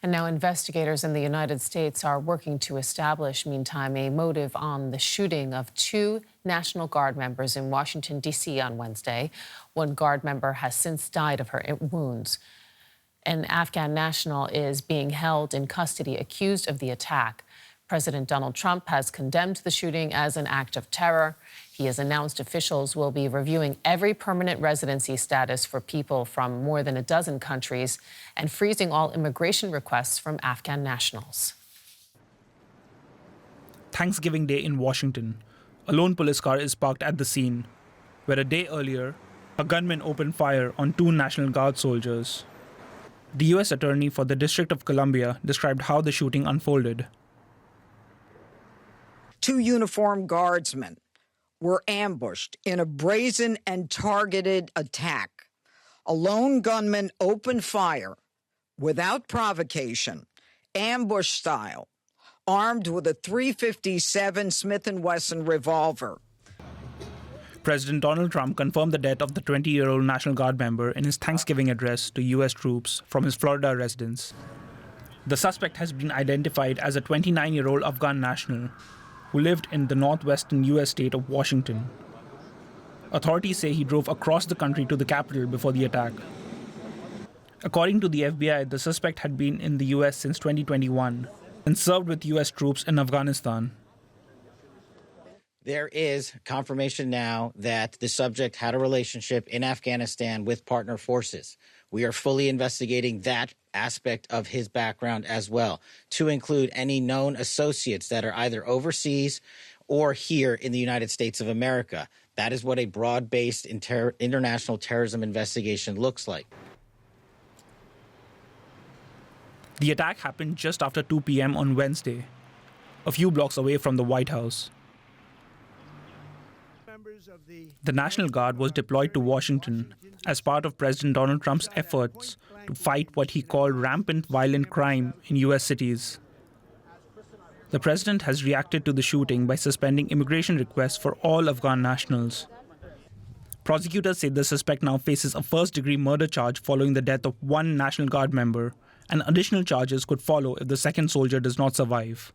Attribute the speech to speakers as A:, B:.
A: And now investigators in the United States are working to establish, meantime, a motive on the shooting of two National Guard members in Washington, D.C. on Wednesday. One Guard member has since died of her wounds. An Afghan national is being held in custody accused of the attack. President Donald Trump has condemned the shooting as an act of terror. He has announced officials will be reviewing every permanent residency status for people from more than a dozen countries and freezing all immigration requests from Afghan nationals.
B: Thanksgiving Day in Washington. A lone police car is parked at the scene, where a day earlier, a gunman opened fire on two National Guard soldiers. The U.S. Attorney for the District of Columbia described how the shooting unfolded.
C: Two uniformed guardsmen were ambushed in a brazen and targeted attack. A lone gunman opened fire without provocation, ambush style, armed with a .357 Smith & Wesson revolver.
B: President Donald Trump confirmed the death of the 20-year-old National Guard member in his Thanksgiving address to U.S. troops from his Florida residence. The suspect has been identified as a 29-year-old Afghan national who lived in the northwestern U.S. state of Washington. Authorities say he drove across the country to the capital before the attack. According to the FBI, the suspect had been in the U.S. since 2021 and served with U.S. troops in Afghanistan.
D: There is confirmation now that the subject had a relationship in Afghanistan with partner forces. We are fully investigating that aspect of his background as well, to include any known associates that are either overseas or here in the United States of America. That is what a broad-based international terrorism investigation looks like.
B: The attack happened just after 2 p.m. on Wednesday, a few blocks away from the White House. The National Guard was deployed to Washington as part of President Donald Trump's efforts to fight what he called rampant violent crime in U.S. cities. The president has reacted to the shooting by suspending immigration requests for all Afghan nationals. Prosecutors say the suspect now faces a first-degree murder charge following the death of one National Guard member, and additional charges could follow if the second soldier does not survive.